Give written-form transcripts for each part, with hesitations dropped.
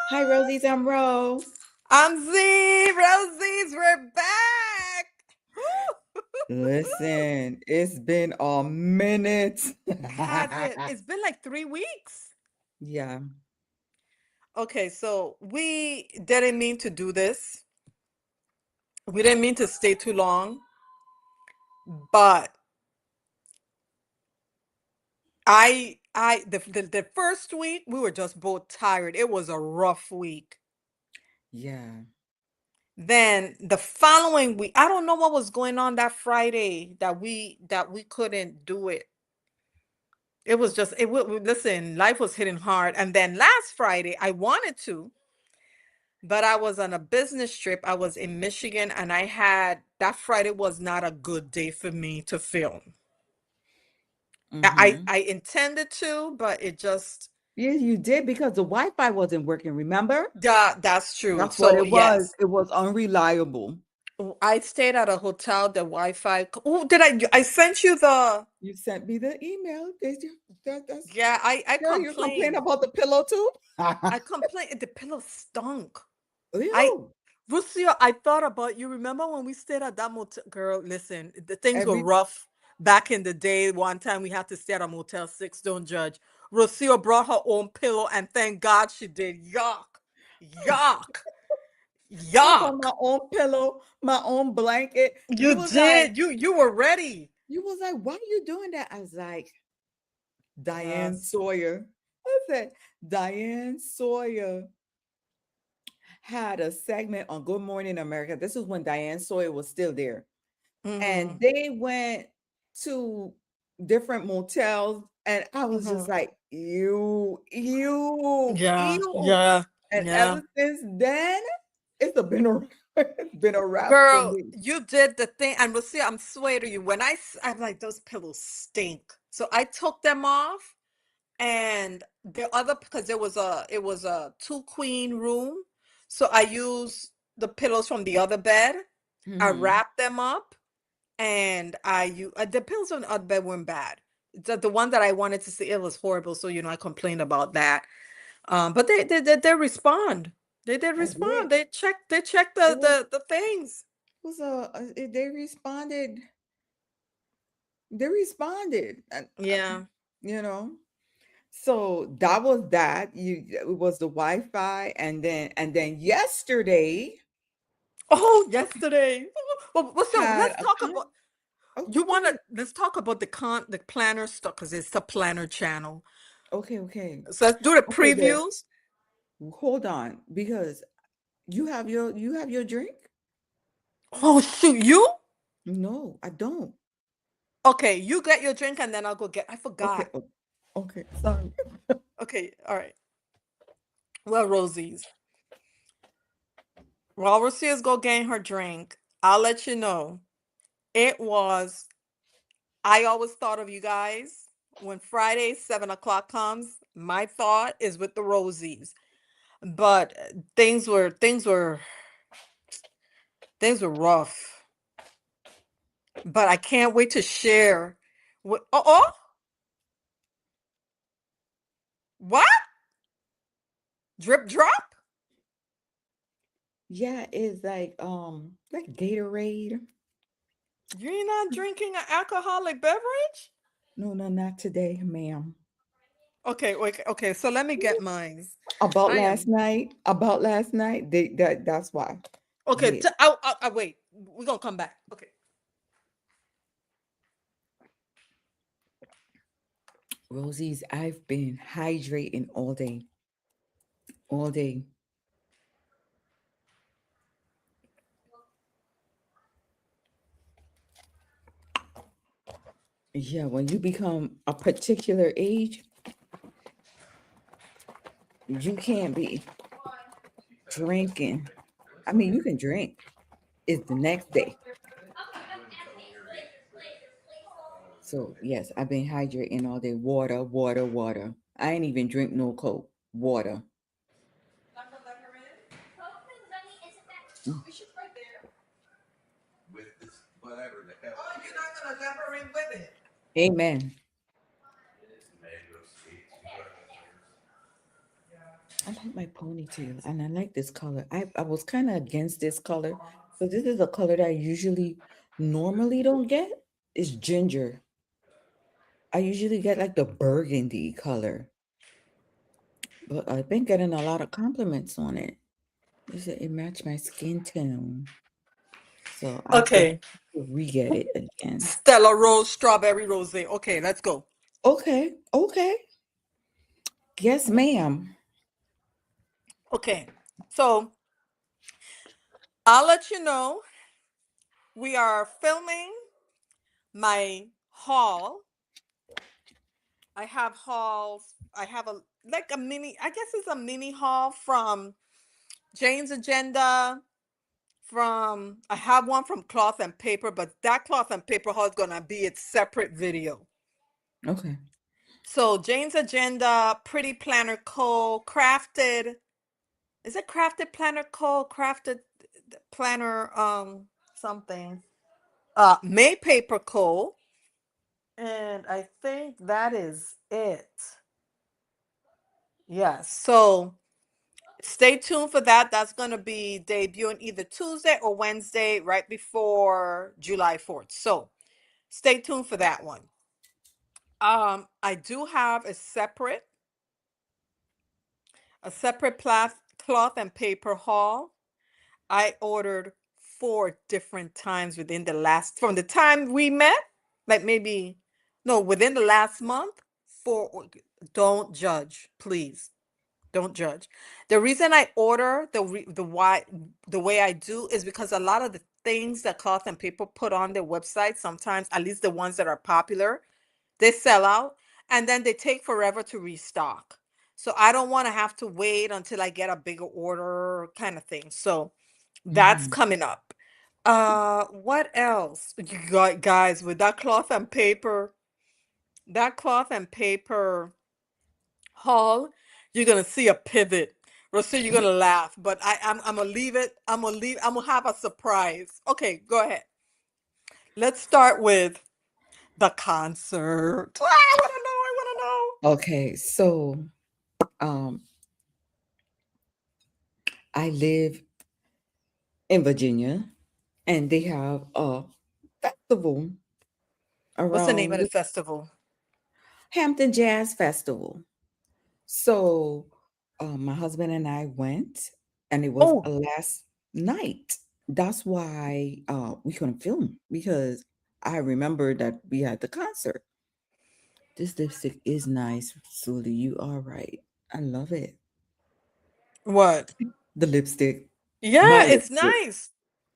Hi, Rosie's. I'm Ro. I'm Z. Rosies, we're back. Listen, it's been a minute. Has it? It's been like 3 weeks. Yeah, Okay, so we didn't mean to do this. We didn't mean to stay too long, but the first week we were just both tired. It was a rough week. yeah. Then the following week, I don't know what was going on that Friday that we couldn't do it. It was just listen, life was hitting hard. And then last Friday, I wanted to, but I was on a business trip. I was in Michigan and I had that Friday was not a good day for me to film. I Mm-hmm. I intended to, but it just Yeah, you did because the Wi-Fi wasn't working, remember? that's true. That's what So it was. yes. It was unreliable. I stayed at a hotel, the Wi-Fi. Oh, did I sent you the You sent me the email. Did you? That's yeah, I girl, you complain complained. about the pillow too? I complained the pillow stunk. I Ew. Lucio, I thought about you. Remember when we stayed at that motel? Girl, listen, the things were Every rough back in the day. One time we had to stay at a Motel 6, don't judge. Rocio brought her own pillow, and thank God she did. Yuck. Yuck. I bought Yuck. my own pillow, my own blanket. You did. You were ready. You was like, why are you doing that? I was like, Diane Yes. Sawyer. I said, Diane Sawyer had a segment on Good Morning America. This was when Diane Sawyer was still there. And Mm-hmm. they went to different motels. And I was just Mm-hmm. like, Yeah. ew. Yeah. And Yeah. ever since then, been a it's been a wrap for Girl, me. you did the thing, and Lucia, I'm swear to you, I'm like, those pillows stink. So I took them off. And the other because it was a two queen room, so I used the pillows from the other bed. I Hmm. wrapped them up, and the pillows on the other bed weren't bad. The one that I wanted to see, it was horrible, so I complained about that. But they respond. They did I respond. did. They checked It the things. was they responded. They responded. Yeah. You know. So that was that. It was the Wi-Fi, and then yesterday Oh, yesterday. Well, so had let's a talk con. about. Oh, You go want to ahead. let's talk about the planner stuff because it's the planner channel. Okay, okay, So let's do the okay. There. previews. Hold on, because you have your drink. Oh shoot, you? No, I don't. Okay, you get your drink and then I'll go get. I Okay, forgot. okay. Sorry. Okay, all right. Well, Rosie's. While Rosie's go getting her drink, I'll let you know. It was. I always thought of you guys when Friday 7 o'clock comes. My thought is with the Rosies, but things were rough. But I can't wait to share. Oh, what? Drip drop? Yeah, it's like Gatorade. You're not drinking an alcoholic beverage? No, no, not today, ma'am. Okay, okay, okay. So let me get mine. About I last am night. About last night. That's why. okay. Yeah. I wait. We're gonna come back. Okay. Rosie's, I've been hydrating all day. All day. Yeah, when you become a particular age, you can't be drinking. I mean, you can drink. It's the next day. So yes, I've been hydrating all day. Water, water, water. I ain't even drink no Coke. Water. Mm. Oh, you're not gonna let her in with it. Amen. I like my ponytail and I like this color. I was kind of against this color. So this is a color that I usually normally don't get. It's ginger. I usually get like the burgundy color. But I've been getting a lot of compliments on it. They said it matched my skin tone. So I think Okay. to re-get it again. Stella Rose, strawberry rosé. Okay, let's go. Okay, okay. Yes, ma'am. Okay. So I'll let you know we are filming my haul. I have hauls. I have a like a mini, I guess it's a mini haul from Jane's Agenda. From I have one from Cloth and Paper, but that Cloth and Paper haul is gonna be its separate video. Okay. So Jane's Agenda, Pretty Planner Co., Crafted. Is it Crafted Planner Co.? Crafted Planner something. May Paper Co. And I think that is it. Yes. So stay tuned for that. That's going to be debuting either Tuesday or Wednesday, right before July 4th. So stay tuned for that one. I do have a separate cloth and paper haul. I ordered 4 different times within the last, from the time we met, like maybe, no, within the last month. 4. Don't judge, please. Don't judge. The reason I order the way I do is because a lot of the things that Cloth and Paper put on their website, sometimes, at least the ones that are popular, they sell out and then they take forever to restock. So I don't want to have to wait until I get a bigger order kind of thing. So that's Mhm. coming up. What else? You guys, with that cloth and paper haul, you're gonna see a pivot. Rosie, you're gonna laugh, but I'm gonna leave it. I'm gonna have a surprise. Okay, go ahead. Let's start with the concert. Ah, I wanna know. I wanna know. Okay, so um I live in Virginia and they have a festival What's the name of around the the festival? Hampton Jazz Festival. So my husband and I went and it was a Oh, last night. That's why we couldn't film because I remember that we had the concert. This lipstick is nice, Suli. You are right. I love it. what? The lipstick. Yeah, My it's lipstick. nice.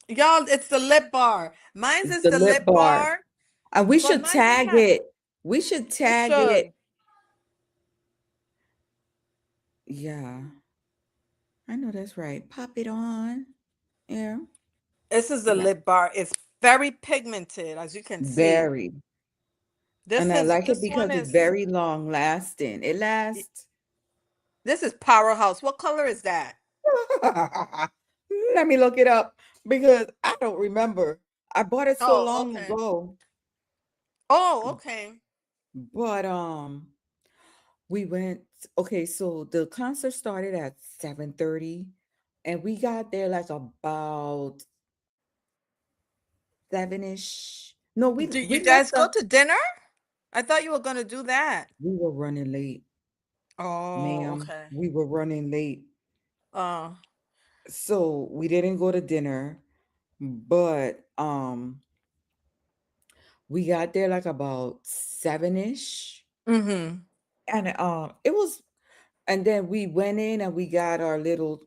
Y'all, it's the lip bar. Mine's It's is the the lip lip bar. bar, And we but should mine's is tag not. it. We should We tag it. should. Yeah, I know that's right. Pop it on. Yeah. This is the Yeah. lip bar. It's very pigmented, as you can see. Very. And I like it This one because it's is very long lasting. It y- lasts. this is Powerhouse. What color is that? Let me look it up because I don't remember. I bought it so Oh, long okay. ago. Oh, okay. But we went, okay, so the concert started at 7:30 and we got there like about 7ish. No, Do we you left guys go the to dinner? I thought you were gonna do that. we were running late, Oh, ma'am. okay. We were running late. Uh, So we didn't go to dinner, but we got there like about 7ish. mm-hmm. And it was, and then we went in and we got our little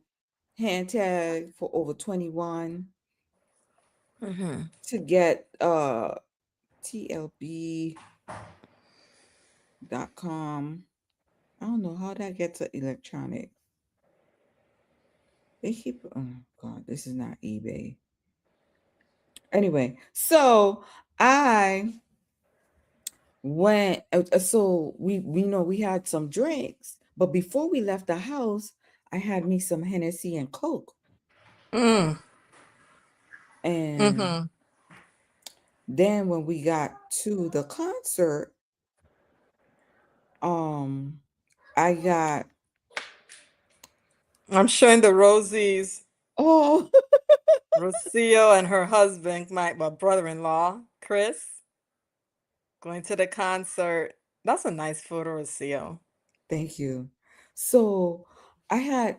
hand tag for over 21 Mm-hmm. to get TLB.com. I don't know how that gets to electronic. They keep, oh God, this is not eBay. Anyway, so I went, so we know we had some drinks, but before we left the house, I had me some Hennessy and Coke. Mm. And Mm-hmm. then when we got to the concert, um, I got I'm showing the Rosies, Oh, Rocio and her husband, my brother-in-law, Chris, going to the concert. That's a nice photo, Rocio. thank you. So I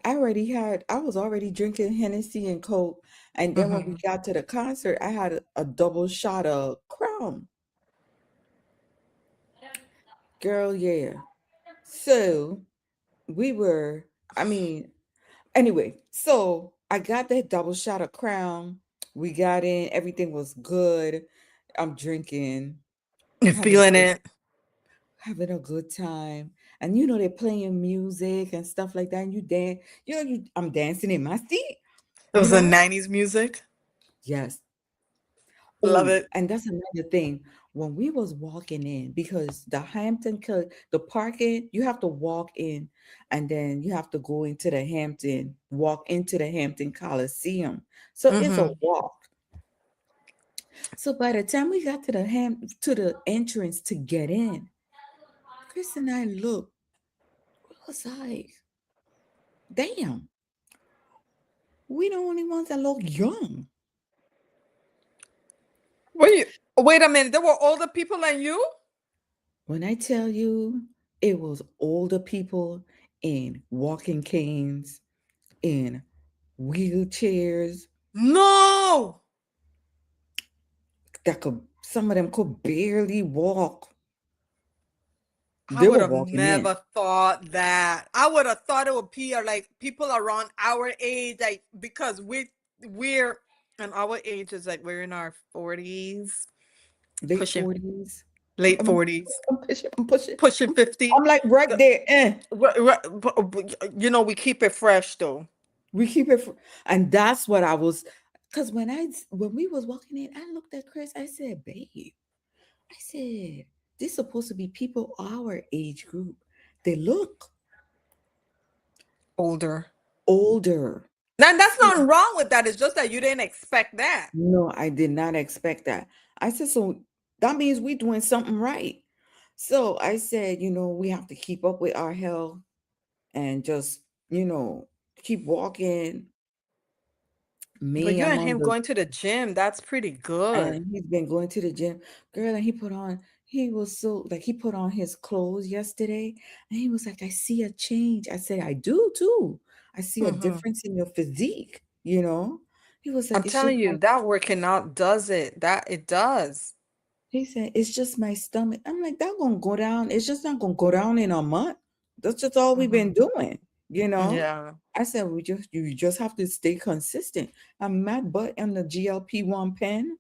was already drinking Hennessy and Coke. And then when we Hmm. got to the concert, I had a double shot of Crown. Girl, yeah. So we were, I mean, anyway, so I got that double shot of Crown. We got in, everything was good. I'm drinking, You're having a feeling good it. time. And they're playing music and stuff like that. And you dance, I'm dancing in my seat, It you was a know? 90s music. Yes. Love Oh, it. and that's another thing. When we was walking in, because the parking, you have to walk in and then you have to go into the walk into the Hampton Coliseum. So it's a Hmm. walk. So by the time we got to to the entrance to get in, Chris and I looked, we was like, damn, we the only ones that look young. Wait a minute. There were older people than you? When I tell you it was older people in walking canes, in wheelchairs, No. some of them could barely walk. I They would were have walking in. never thought that. I would have thought it would be like people around our age, like because we're and our age is like we're in our 40s, Late pushing 40s. late I'm, 40s, I'm pushing, I'm pushing. pushing 50. I'm like right The- there. we keep it fresh though. We keep it, and that's what I was. Because when we was walking in, I looked at Chris. I said, "Babe," I said, "This supposed to be people our age group. They look Older. older." Now that's So, not wrong with that. It's just that you didn't expect that. no, I did not expect that. I said, "So that means we doing something right." So I said, we have to keep up with our health and just, you know, keep walking. But Me, you I'm and on him the going to the gym, that's pretty good. and he's been going to the gym. Girl, and he was so like he put on his clothes yesterday and he was like, I see a change. I said, I do too. I see a Hmm. difference in your physique. He was I'm like, it's just telling my you, that working out does it. That it does. he said, it's just my stomach. I'm like, that gonna go down. It's just not gonna go down in a month. That's just all we've been Hmm. doing. Yeah. I said, you just have to stay consistent. I'm mad but on the GLP-1 pen.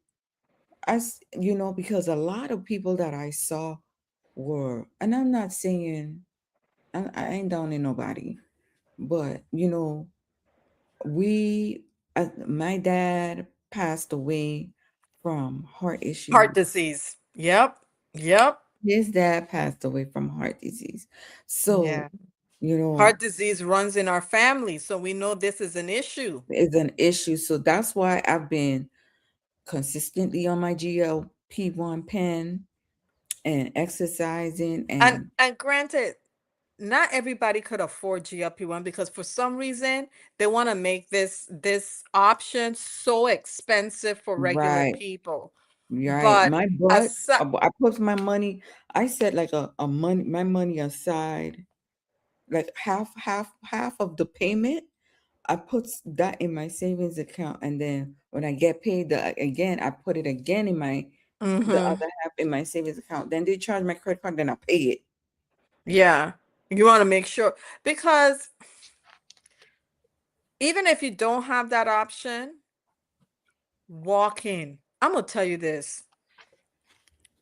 Because a lot of people that I saw and I'm not saying, I ain't down in nobody, but we, my dad passed away from heart Heart issues. disease. Yep. Yep. His dad passed away from heart disease. Yeah. So, you know, Heart disease runs in our family, so we know this is an issue. it's an issue. So that's why I've been consistently on my GLP-1 pen and exercising And and and granted, not everybody could afford GLP-1 because for some reason they want to make this option so expensive for regular right. people. Right. But My butt, aside, I put my money, I set like my money aside, like half of the payment. I put that in my savings account. And then when I get paid again, I put it again in the hmm, other half in my savings account. Then they charge my credit card, then I pay it. yeah, you want to make sure because even if you don't have that option, walking. I'm gonna tell you this.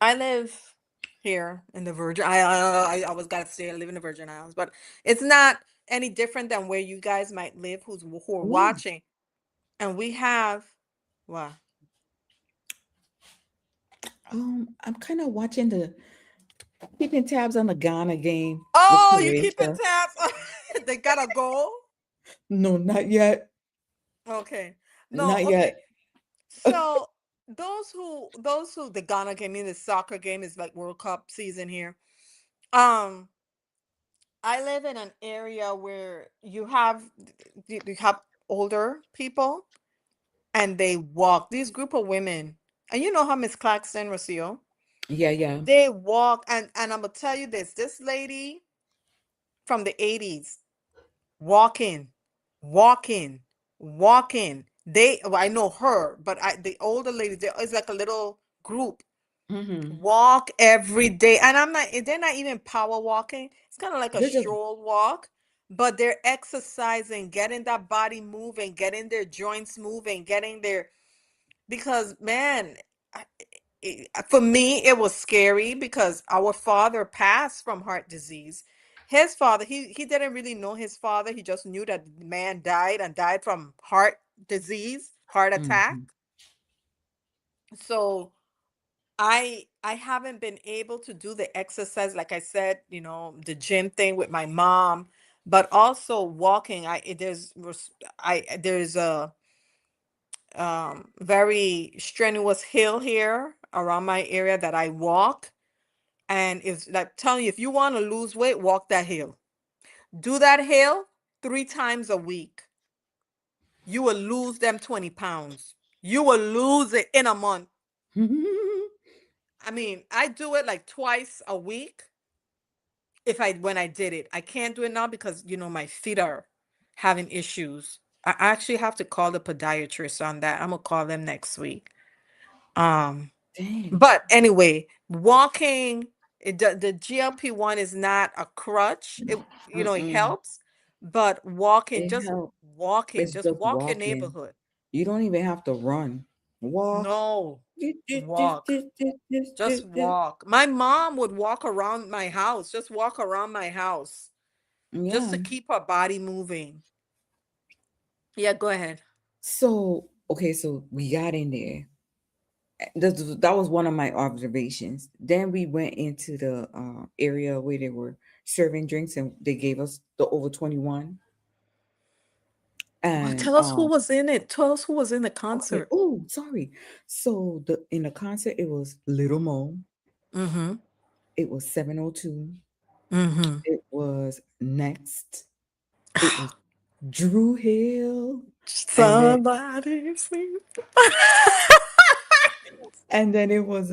I live here in the Virgin. I always gotta say I live in the Virgin Islands, but it's not any different than where you guys might live who are Yeah. watching. And we have wow. I'm kind of watching keeping tabs on the Ghana game with Oh, you keeping Croatia. tabs? They got a goal? No, not yet. Okay. No, Not okay. yet. So those who the Ghana game, the soccer game is like World Cup season here. Um I live in an area where you have older people and they walk. These group of women, and you know how Miss Claxton Rocio, Yeah, yeah. they walk, and I'm gonna tell you this lady from the 80s walking, walking, walking. Well, I know her, but the older ladies, there is like a little group Mm-hmm. walk every day. And they're not even power walking. It's kind of like a They're just stroll walk, but they're exercising, getting that body moving, getting their joints moving, getting their, because man, for me, it was scary because our father passed from heart disease. His father, he didn't really know his father. He just knew that the man died and died from heart disease, heart attack. mhm. So I haven't been able to do the exercise, like I said, the gym thing with my mom, but also walking. There's a very strenuous hill here around my area that I walk, and it's like telling you, if you want to lose weight, walk that hill. Do that hill 3 times a week. You will lose them 20 pounds. You will lose it in a month. I mean, I do it like twice a week if I when I did it. I can't do it now because my feet are having issues. I actually have to call the podiatrist on that. I'm gonna call them next week. Um, Dang. but anyway, walking, the GLP-1 is not a crutch. It Mm-mm. helps, but walking, It helps. It's just just walk your walking. neighborhood. You don't even have to run. Walk. No, Just, just, just, walk. just, just, just, Just just, just. walk. My mom would walk around my house, just walk around my house, just Yeah. to keep her body moving. Yeah, go ahead. So, okay, so we got in there. That was one of my observations. Then we went into the area where they were serving drinks, and they gave us the over 21. Well, And tell us who was in it. Tell us who was in the okay, concert. oh, sorry. So the in the concert it was Little Mo, Mm-hmm. it was 702, Mm-hmm. it was Next, it was Drew Hill, and then Somebody sing. it was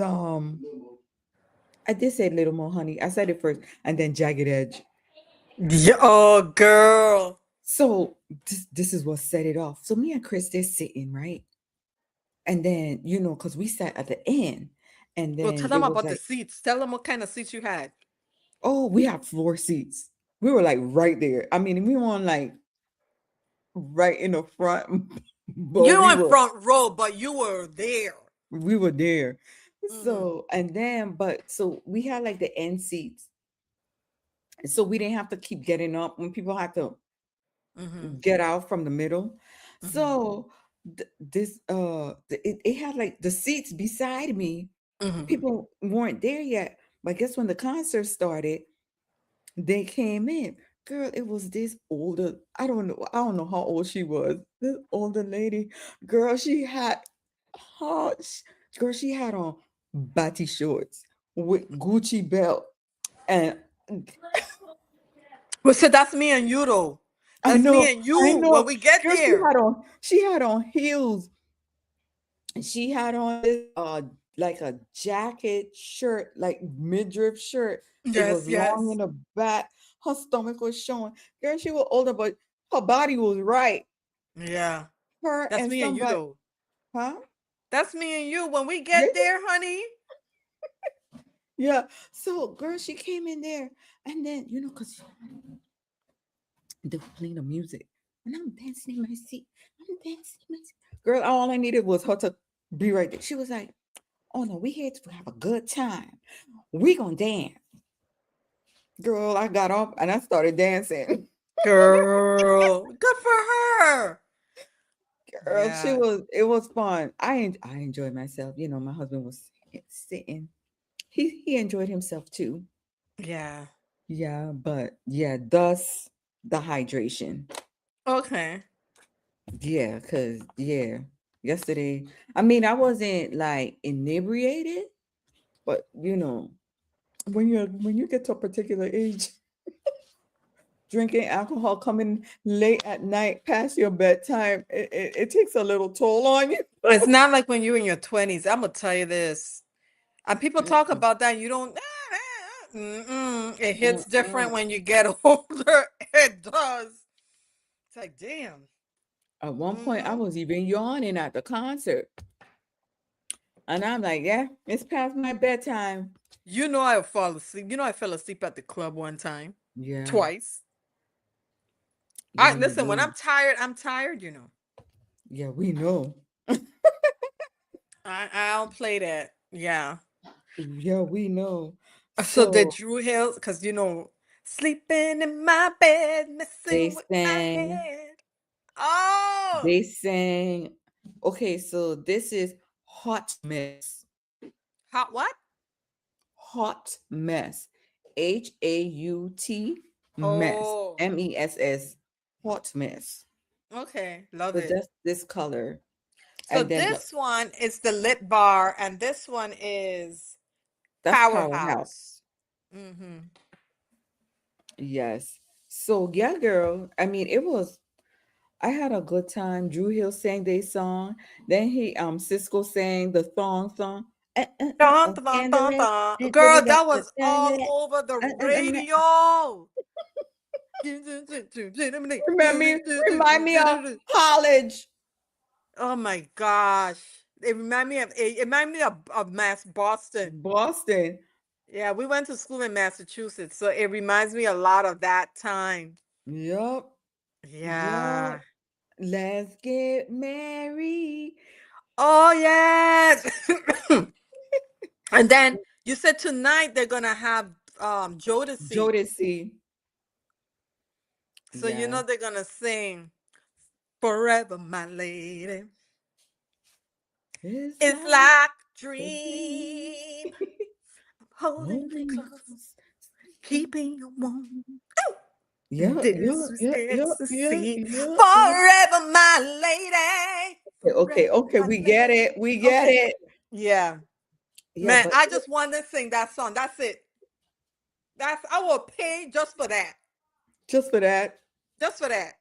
I did say Little Mo, honey. I said it first, and then Jagged Edge. Yeah, oh, girl. So this is what set it off. So me and Chris, they're sitting, right? And then, because we sat at the end, and Well, tell then them it was about the like, seats. Tell them what kind of seats you had. oh, we have floor seats. We were like right there. I mean, we weren't like right in the front, but You we were in were front row, but you were there. we were there. Mm-hmm. So and then, but so we had like the end seats, so we didn't have to keep getting up when people had to Mm-hmm. get out from the middle. Mm-hmm. So it had like the seats beside me. Mm-hmm. People weren't there yet, but guess when the concert started, they came in. Girl, it was this older, I don't know how old she was. This older lady, girl, oh, she had on batty shorts with Gucci belt, and Well, so that's me and you, though. I That's me know, and I you when know, we get girl, there. she had on heels, and she had on this like a jacket shirt, like midriff shirt. It was Yes, long yes. in the back. Her stomach was showing. Girl, she was older, but her body was right. Yeah. Her That's and me and you, somebody, though. huh? That's me and you when we Yeah, get there, honey. yeah. So, girl, she came in there, and then cause they were playing the music, and I'm dancing in my seat. I'm dancing in my seat. Girl, all I needed was her to be right there. She was like, "Oh no, we here to have a good time. We gonna dance." Girl, I got up and I started dancing. Girl, good for her. Girl, Yeah. it was fun. I enjoyed myself. My husband was sitting. He enjoyed himself too. Yeah. Yeah, but yeah, thus the hydration. Okay. Yeah, cause yeah, yesterday. I mean, I wasn't like inebriated, but when you get to a particular age, drinking alcohol coming late at night past your bedtime, it takes a little toll on you. It's not like when you're in your 20s. I'm gonna tell you this. And people talk Mm-mm, about that. You don't. It hits different mm-mm. when you get older. It does. It's like, damn. At one point, I Hmm. was even yawning at the concert, and I'm like, "Yeah, it's past my bedtime." You know I fall asleep. You know I fell asleep at the club one time, Yeah, twice. I yeah, you listen. When did. I'm tired, I'm tired. You know. Yeah, we know. I don't play that. Yeah. Yeah, we know. So the So Drew Hills, because sleeping in my bed, they messing with my sang, head. Oh, they sang. Okay, so this is Hot Mess. hot what? Hot Mess. Haut mess. Oh, Mess. Hot Mess. okay. Love So it. that's this color. So And then this one is the lip bar, and this one is that's Powerhouse. Powerhouse. Mm-hmm. Yes. So yeah, girl. I mean, I had a good time. Drew Hill sang their song. Then Cisco sang the thong song. Dun, dun, dun, dun, Candle, dun. Girl, that was all over the radio. remind me of college. Oh my gosh. It reminded me of Mass Boston. Boston. Yeah, we went to school in Massachusetts, so it reminds me a lot of that time. Yup. Yup. Yeah. Let's get married. Oh yes. And then you said tonight they're gonna have Jodeci. Jodeci. So you Yeah. know they're gonna sing Forever My Lady. It's It's like like a dream. dream. Holding you Holding you close, close. keeping you warm. Yeah, yeah, This is yeah, yeah, yeah, ecstasy. yeah, yeah. Forever my lady. Okay, Forever okay, my we get lady. it. We get Okay. it. Yeah. Yeah, Man, but I just want to sing that song. That's it. I will pay just for that. just for that, Just for that.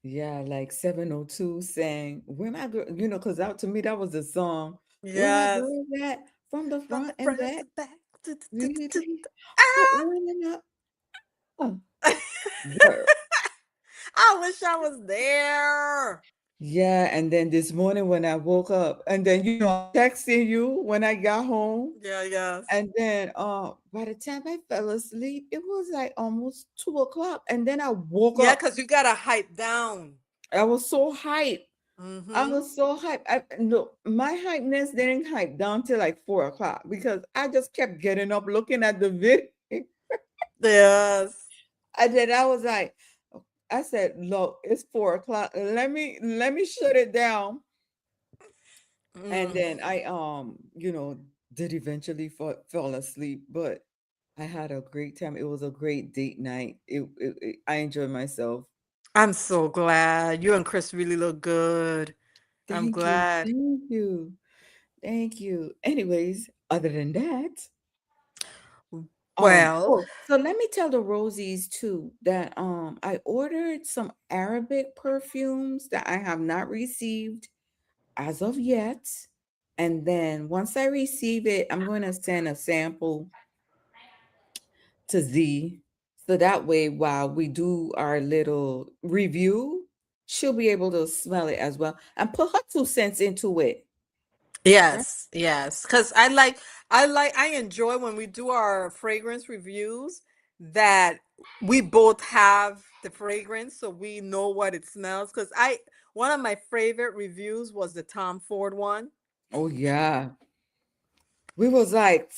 yeah, like 702 sang, Where My Girl, because out to me that was a song. Where my Yes. girls at? From the From the front and front back. to back. Really? Put Ah! women up. Oh, girl. I wish I was there. Yeah, and then this morning when I woke up, and then I'm texting you when I got home. Yeah, yes. And then by the time I fell asleep, it was like almost 2 o'clock. And then I woke Yeah, up. because you gotta hype down. I was so hyped. I Mm-hmm. was so hyped. No, my hypeness didn't hype down till like 4 o'clock because I just kept getting up looking at the video. Yes. And then I was like, I said, look, it's 4 o'clock. Let me shut it down. And Mm. then I did eventually fall asleep, but I had a great time. It was a great date night. I enjoyed myself. I'm so glad. You and Chris really look good. I'm Thank you. glad. Thank you. Thank you. Anyways, other than that, Well, so let me tell the Rosies too that I ordered some Arabic perfumes that I have not received as of yet. And then once I receive it, I'm going to send a sample to Z. So that way, while we do our little review, she'll be able to smell it as well and put her 2 cents into it. Right? yes, yes. Because I enjoy when we do our fragrance reviews that we both have the fragrance so we know what it smells. Because one of my favorite reviews was the Tom Ford one. Oh yeah. We was like,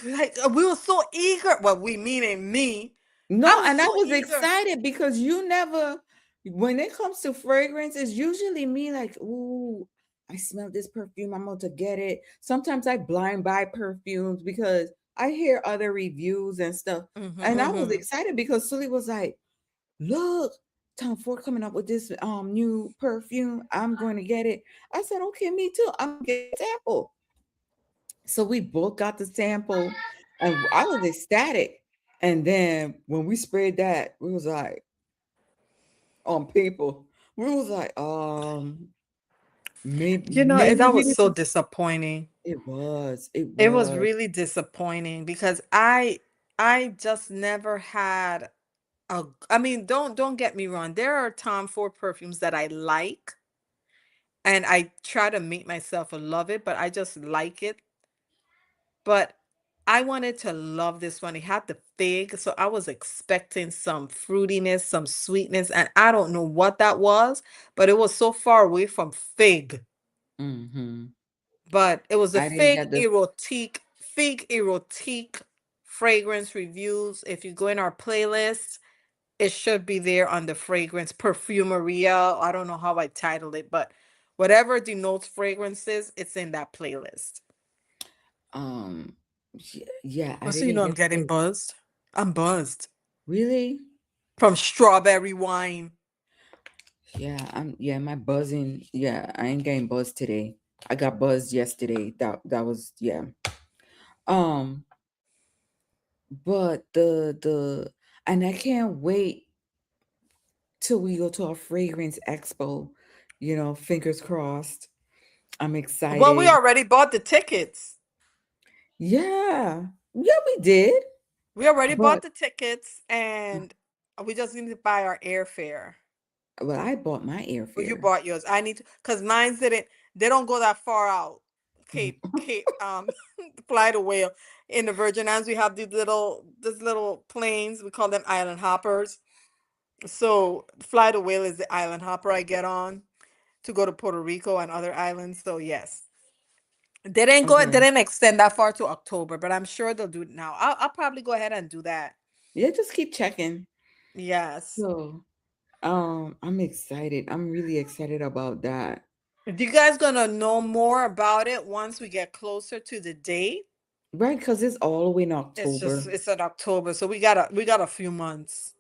Like we were so eager. Well, we meaning me. I no, was and I so was eager. excited because you never, when it comes to fragrance, it's usually me like, ooh, I smell this perfume, I'm about to get it. Sometimes I blind buy perfumes because I hear other reviews and stuff. And I was Mhm. excited because Sully was like, look, Tom Ford coming up with this new perfume. I'm going to get it. I said, okay, me too. I'm gonna get a sample. So we both got the sample and I was ecstatic. And then when we sprayed that, we was like on people. We was like, You know, maybe that we was need so to. disappointing. It was. It It was was. really disappointing because I just never had I mean, don't get me wrong. There are Tom Ford perfumes that I like and I try to make myself love it, but I just like it. But I wanted to love this one. It had the fig, so I was expecting some fruitiness, some sweetness, and I don't know what that was, but it was so far away from fig. Mm-hmm. But it was a I didn't get the. fig erotique fragrance reviews. If you go in our playlist, it should be there on the fragrance perfumeria. I don't know how I titled it, but whatever denotes fragrances, it's in that playlist. Um. Yeah, I Oh, so you didn't know I'm get getting the. buzzed. I'm buzzed Really? from strawberry wine. Yeah, yeah, my buzzing. Yeah, I ain't getting buzzed today. I got buzzed yesterday. That was yeah. Um, but and I can't wait till we go to a fragrance expo. Fingers crossed. I'm Well, we excited. already bought the tickets. Yeah. Yeah, we did. We already bought But the tickets and we just need to buy our airfare. well, I bought my Well, you airfare. bought yours. I need to, because mine didn't, they don't go that far out. Cape, fly the whale. In the Virgin Islands, we have these little planes. We call them island hoppers. So fly the whale is the island hopper I get on to go to Puerto Rico and other islands. So yes, they Okay. didn't extend that far to October, but I'm sure they'll do it now. I'll probably go ahead and do that. Yeah, just keep checking. Yes. So, I'm excited. I'm really excited about that. You guys gonna know more about it once we get closer to the date? Right, because it's all the way in October. It's in October, so we got a few months.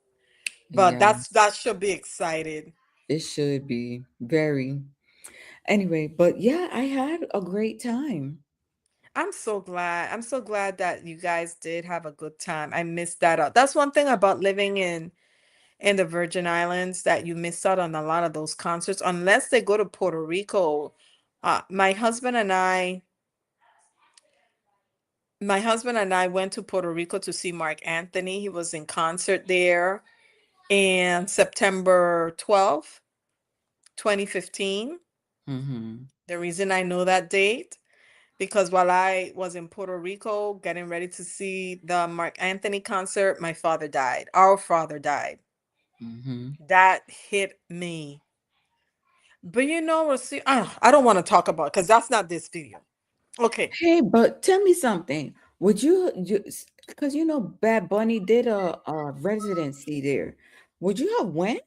But Yeah, that should be excited. it should be very. Anyway, but yeah, I had a great time. I'm so glad. I'm so glad that you guys did have a good time. I missed that out. That's one thing about living in the Virgin Islands that you miss out on a lot of those concerts unless they go to Puerto Rico. My husband and I went to Puerto Rico to see Mark Anthony. He was in concert there in September 12th, 2015. Mm-hmm. The reason I know that date because while I was in Puerto Rico getting ready to see the Mark Anthony concert, my father died. Our father died. Mm-hmm. That hit me. But you know, we'll see. I don't want to talk about because that's not this video. Okay. Hey, but tell me something. Would you, because Bad Bunny did a residency there. Would you have went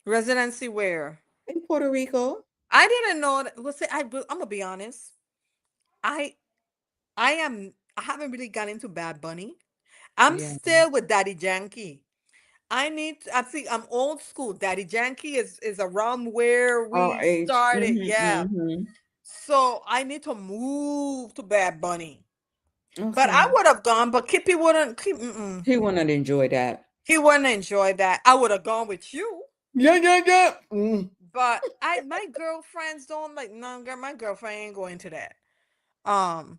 Residency where? in Puerto Rico? I didn't know that. Well, see, I'm gonna be honest. I I haven't really got into Bad Bunny. I'm Yeah. still with Daddy Yankee. I think I'm old school. Daddy Yankee is around where All we age. started. Mm-hmm, Yeah. mm-hmm. So I need to move to Bad Bunny. But I Okay. would have gone, but Kippy wouldn't He wouldn't enjoy that. he wouldn't enjoy that. I would have gone with you. Yeah, yeah, yeah. Mm. But my girlfriends don't like no girl, my girlfriend ain't going to that. Um,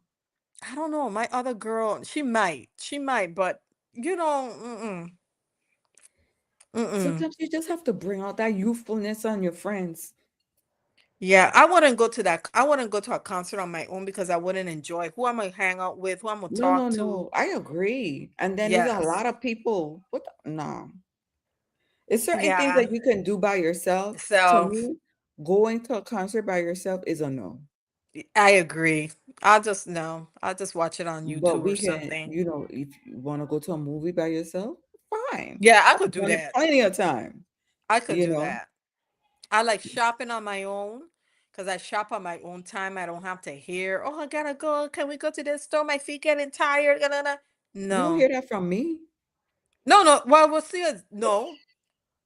I don't know. My other girl, she might. She might, but you know, mm-mm. Sometimes you just have to bring out that youthfulness on your friends. Yeah, I wouldn't go to that. I wouldn't go to a concert on my own because I wouldn't enjoy who I'm gonna hang out with, who I'm gonna No, no, talk to. no. I agree. And then there's a Yes. lot of people. No. It's certain things Yeah. that you can do by yourself. To Self. me, going to a concert by yourself is a no. I agree. I'll just no. I'll just watch it on But YouTube or we can, something. if you want to go to a movie by yourself, fine. Yeah, I I've could do done it that. plenty of time, I could you do know. that. I like shopping on my own because I shop on my own time. I don't have to hear, oh, I gotta go. Can we go to this store? My feet getting tired. You don't No. hear that from me. No, no. Well, we'll see. No,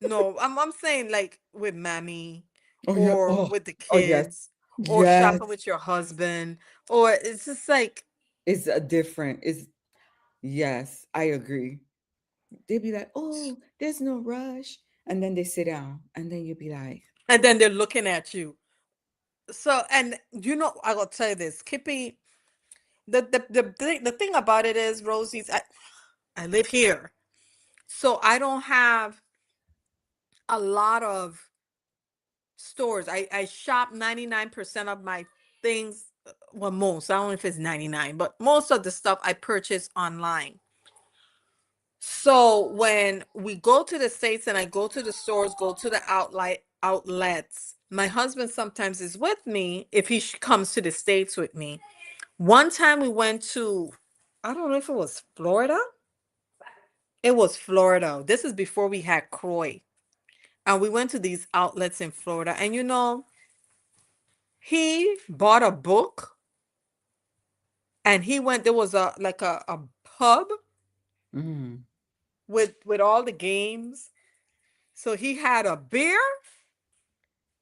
no. I'm saying like with mommy Oh yeah. or Oh, with the oh yes. kids or Yes. shopping with your husband or it's just like It's a different. It's yes, I agree. They'll be like, "Oh, there's no rush," and then they sit down, and then you'll be like, And then they're looking at you. So, and I will tell you this, Kippy, the thing about it is, Rosie's, I live here. So I don't have a lot of stores. I shop 99% of my things, well, most, I don't know if it's 99, but most of the stuff I purchase online. So when we go to the States and I go to the stores, go to the outlets, my husband sometimes is with me if he comes to the States with me. One time we went to, I don't know if it was Florida. It was Florida. This is before we had Croy. And we went to these outlets in Florida. And he bought a book and there was a pub mm, with all the games. So he had a beer,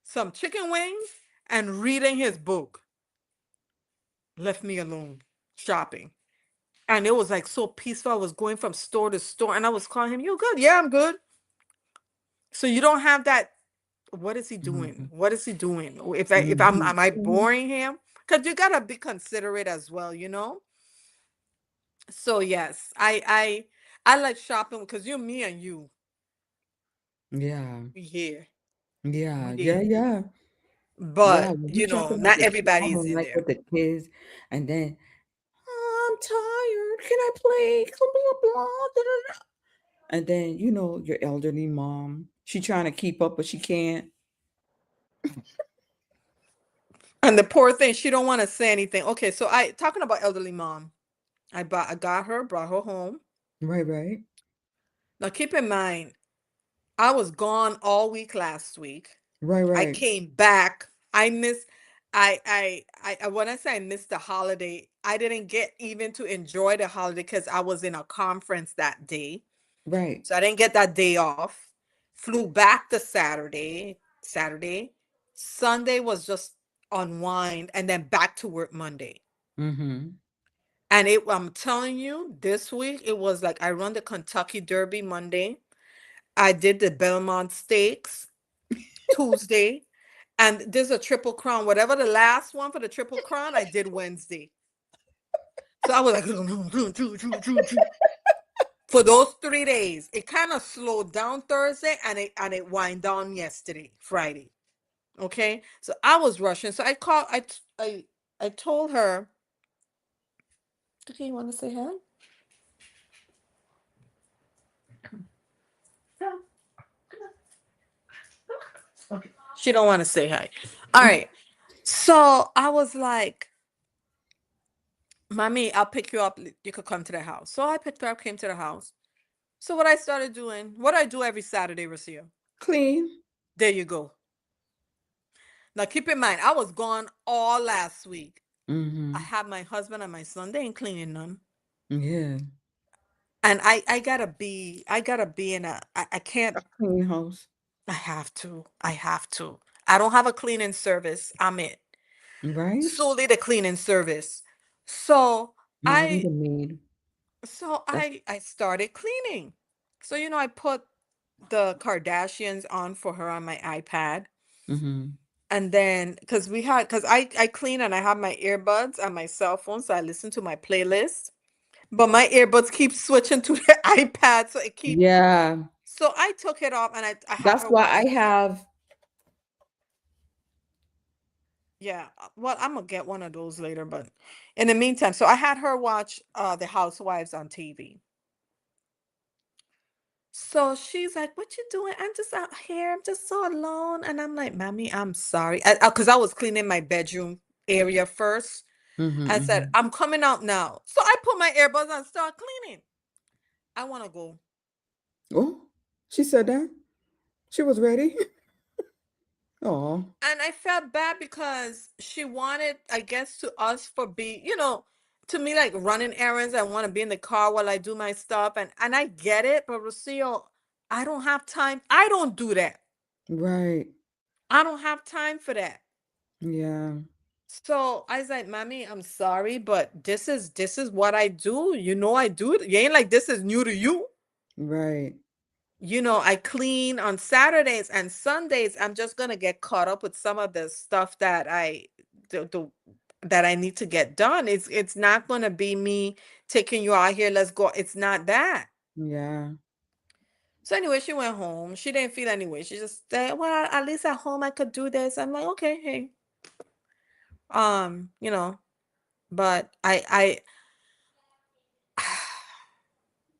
some chicken wings, and reading his book. Left me alone shopping. And it was like so peaceful. I was going from store to store and I was calling him, "You good?" "Yeah, I'm good." So you don't have that. What is he doing? mhm, What is he doing? If I'm mhm, am I mhm. boring him? Because you gotta be considerate as well. So yes, I like shopping because you're me and you. Yeah, We here. yeah, We yeah, there. yeah, yeah. But When you shopping with not the everybody is child, in like there. with the kids, and then "Oh, I'm tired. Can I play? Blah blah blah." Da, da, da." And then your elderly mom, she trying to keep up, but she can't. And the poor thing, she don't want to say anything. Okay, so I talking about elderly mom. I got her, brought her home. Right, right, Now keep in mind, I was gone all week last week. right, I right, came back. I missed when I say I missed the holiday, I didn't get even to enjoy the holiday because I was in a conference that day. right. So I didn't get that day off. Flew back to Saturday. Sunday was just unwind and then back to work Monday. Mm-hmm. And I'm telling you, this week it was like I run the Kentucky Derby Monday. I did the Belmont Stakes Tuesday. And there's a Triple Crown. Whatever the last one for the Triple Crown, I did Wednesday. So I was like, for those 3 days. It kind of slowed down Thursday and it wind down yesterday, Friday. Okay. So I was rushing. So I told her, okay, you want to say hi? Come, okay. She don't want to say hi. All right. So I was like, "Mommy, I'll pick you up. You could come to the house." So I picked her up, came to the house. So what I started doing, what I do every Saturday, Rocio. Clean. There you go. Now keep in mind, I was gone all last week. I Mm-hmm. had my husband and my son. They ain't cleaning none. Yeah. And I gotta be in I can't, A clean house. I have to. I have to. I don't have a cleaning service. I'm it. Right? Solely the cleaning service. So No, I need I a maid. so That's I started cleaning. So I put the Kardashians on for her on my iPad. mm-hmm. And then, because I clean and I have my earbuds on my cell phone, so I listen to my playlist. But my earbuds keep switching to the iPad, so it keep. Yeah. So I took it off and I had That's her why watch. I have. Yeah, well, I'm gonna get one of those later, but in the meantime, so I had her watch The Housewives on TV. So she's like, "What you doing?" "I'm just out here. I'm just so alone." And I'm like, "Mommy, I'm sorry." Because I was cleaning my bedroom area first. Mm-hmm, I said, mm-hmm. "I'm coming out now." So I put my earbuds on and start cleaning. I want to go. Oh, she said that. She was ready. Oh, And I felt bad because she wanted, I guess, to us for to me, like running errands. I want to be in the car while I do my stuff. And I get it, but Rocio, I don't have time. I don't do that. right. I don't have time for that. Yeah. So I was like, "Mommy, I'm sorry, but this is what I do. I do it. You ain't like this is new to you." Right. I clean on Saturdays and Sundays. I'm just gonna get caught up with some of the stuff that that I need to get done. It's not gonna be me taking you out here, let's go. It's not that. Yeah. So anyway, she went home. She didn't feel anyway. She just said, well, at least at home I could do this. I'm like, okay, hey. Um, you know, but I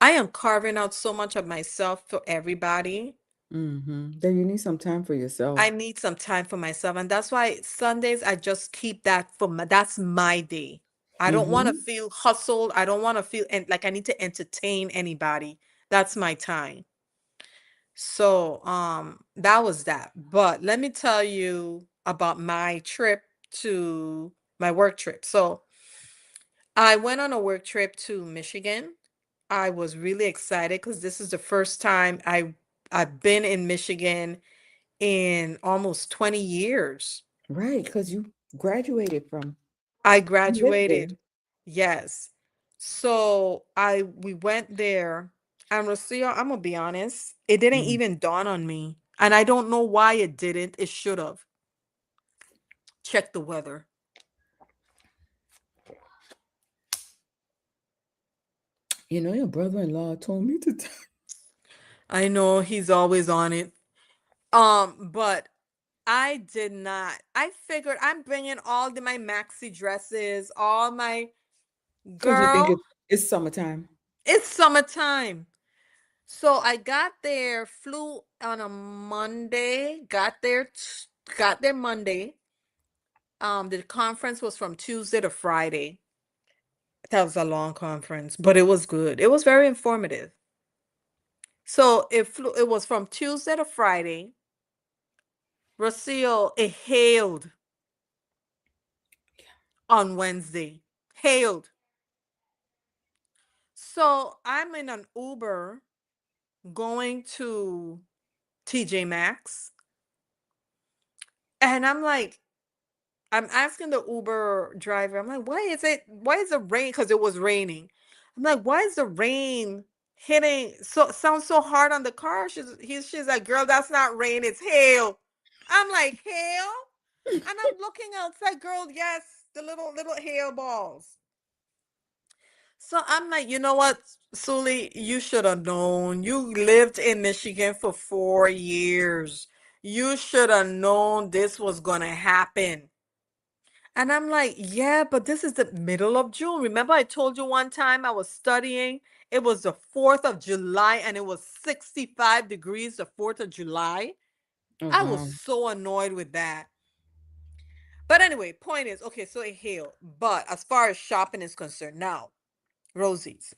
am carving out so much of myself for everybody. Then you need some time for yourself. I need some time for myself, and that's why Sundays I just keep that for that's my day. I don't want to Mm-hmm. feel hustled. I don't want to feel like I need to entertain anybody. That's my time. So, that was that. But let me tell you about my trip to my work trip. So, I went on a work trip to Michigan. I was really excited because this is the first time I've been in Michigan in almost 20 years. Right, because you graduated from, I you lived there. graduated. Yes. So we went there, and Rocio, I'm gonna be honest, it didn't Mm. even dawn on me. And I don't know why it didn't. It should have. Check the weather. You know, your brother-in-law told me to tell. I know he's always on it. But I did not. I figured I'm bringing my maxi dresses, all my Because you think girl, it's summertime. it's summertime. So I got there, flew on a Monday, got there Monday. The conference was from Tuesday to Friday. That was a long conference, but it was good. It was very informative. So it was from Tuesday to Friday. Rocio, it hailed on Wednesday. Hailed. So I'm in an Uber going to TJ Maxx, and I'm asking the Uber driver, I'm like, why is it rain? Because it was raining. I'm like, why is the rain hitting sounds so hard on the car? She's like, girl, that's not rain, it's hail. I'm like, hail? And I'm looking outside, girl, yes, the little hail balls. So I'm like, you know what, Sully, you should have known. You lived in Michigan for 4 years. You should have known this was gonna happen. And I'm like, yeah, but this is the middle of June. Remember, I told you one time I was studying? It was the 4th of July and it was 65 degrees the 4th of July. Oh, I was wow. so annoyed with that. But anyway, point is, okay, so it hailed. But as far as shopping is concerned, now, Rosie's.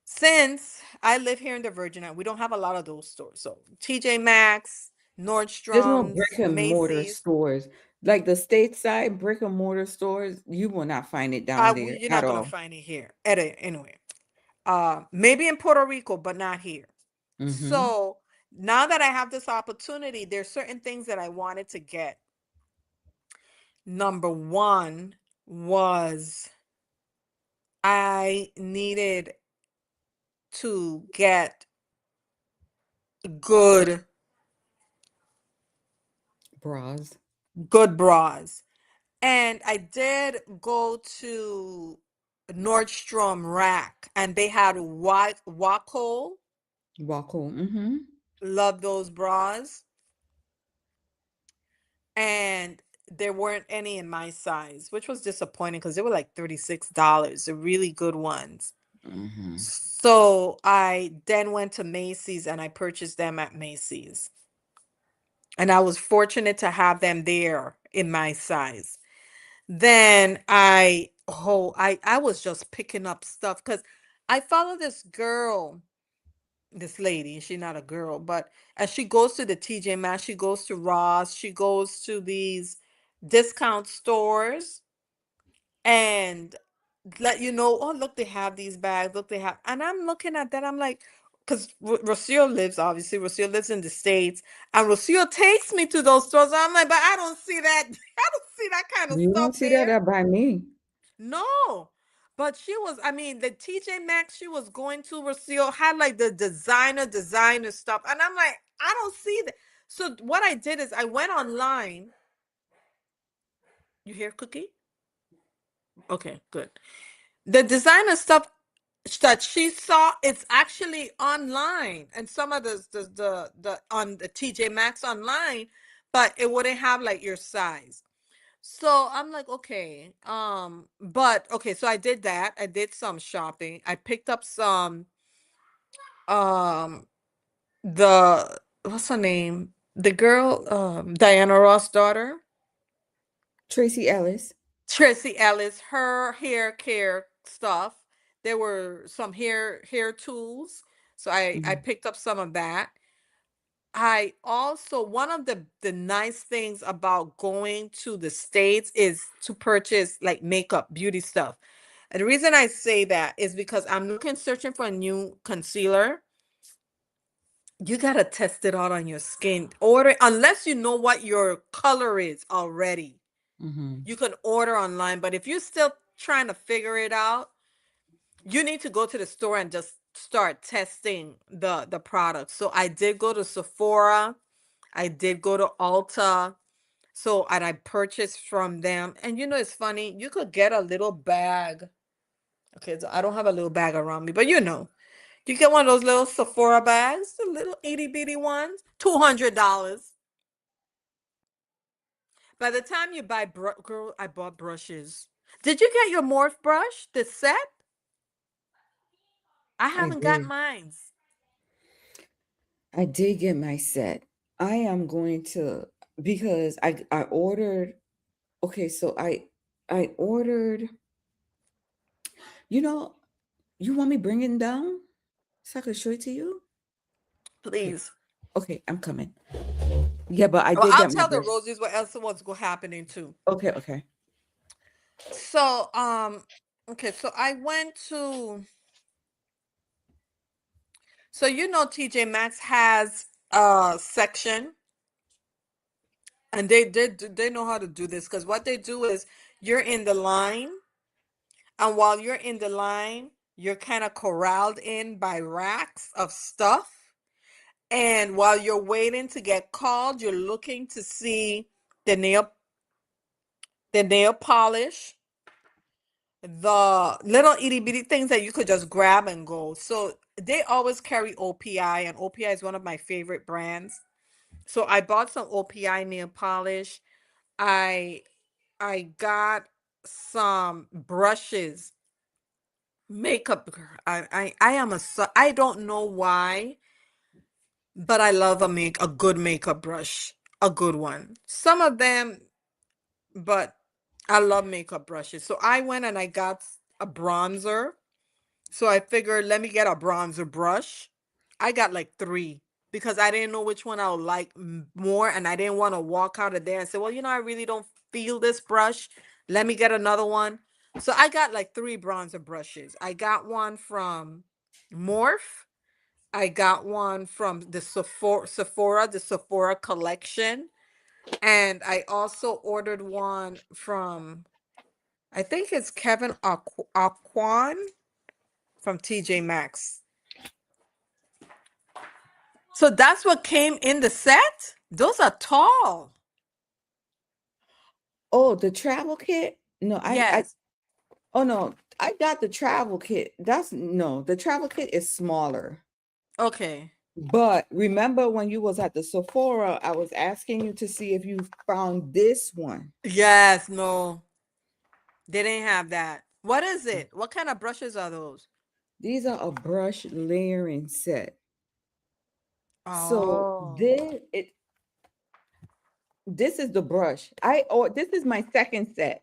Since I live here in the Virgin Islands, we don't have a lot of those stores. So TJ Maxx, There's no Nordstrom's, brick and mortar Macy's. stores. Like the stateside brick and mortar stores, you will not find it down there You're at not gonna all. find it here. Anyway. Maybe in Puerto Rico, but not here. Mm-hmm. So now that I have this opportunity, there's certain things that I wanted to get. Number one was I needed to get good Bras. good bras. And I did go to Nordstrom Rack, and they had Waco. Waco. Mm-hmm. Love those bras. And there weren't any in my size, which was disappointing because they were like $36, the really good ones. Mm-hmm. So I then went to Macy's and I purchased them at Macy's. And I was fortunate to have them there in my size. Then I was just picking up stuff because I follow this girl, this lady. She's not a girl, but as she goes to the TJ Maxx, she goes to Ross, she goes to these discount stores and let you know, oh, look, they have these bags, look, they have, and I'm looking at that, I'm like, because Rocio lives in the States, and Rocio takes me to those stores. I'm like, but I don't see that, I don't see that kind of You stuff don't see that there. up by me. No. But she was, I mean, the TJ Maxx she was going to Rocio had like the designer stuff. And I'm like, I don't see that. So what I did is I went online. You hear Cookie? Okay, good. The designer stuff that she saw, it's actually online, and some of the on the TJ Maxx online, but it wouldn't have like your size. So I'm like, okay, but okay, so I did that. I did some shopping. I picked up some, um, the what's her name? The girl, Diana Ross' daughter, Tracy Ellis. Tracy Ellis, her hair care stuff. There were some hair tools, so I Mhm. picked up some of that. I also one of the nice things about going to the States is to purchase like makeup, beauty stuff. And the reason I say that is because I'm looking searching for a new concealer. You gotta test it out on your skin. Order unless you know what your color is already. Mhm. You can order online, but if you're still trying to figure it out, you need to go to the store and just start testing the product. So I did go to Sephora, I did go to Ulta. So and I purchased from them. And it's funny, you could get a little bag. Okay, so I don't have a little bag around me, but you get one of those little Sephora bags, the little itty bitty ones, $200. By the time you buy, girl, I bought brushes. Did you get your Morph brush, the set? I I haven't got did. mine's. I did get my set. I am going to, because I ordered. Okay, so I ordered. You know, you want me bringing down so I can show it to you? Okay. Please. Okay, I'm coming. Yeah, but I Well, did I'll get my tell the brush. Rosies what else what's happening too. Okay, okay. So, okay, so I went to, so TJ Maxx has a section, and they know how to do this because what they do is you're in the line, and while you're in the line, you're kind of corralled in by racks of stuff. And while you're waiting to get called, you're looking to see the nail the nail polish, the little itty bitty things that you could just grab and go. So they always carry OPI, and OPI is one of my favorite brands. So I bought some OPI nail polish. I I got some brushes, makeup. I am I don't know why, but I love a good makeup brush, a good one. Some of them, but I love makeup brushes. So I went and I got a bronzer. So I figured, let me get a bronzer brush. I got like three because I didn't know which one I would like more, and I didn't want to walk out of there and say, well, I really don't feel this brush. Let me get another one. So I got like three bronzer brushes. I got one from Morph. I got one from the the Sephora collection. And I also ordered one from, I think it's Kevin Aquan from TJ Maxx. So that's what came in the set? Those are tall. Oh, the travel kit? No, Yes. oh no, I got the travel kit. That's no, the travel kit is smaller. Okay. But remember when you was at the Sephora, I was asking you to see if you found this one. Yes, no. They didn't have that. What is it? What kind of brushes are those? These are a brush layering set. So Oh. this is the brush. This is my second set.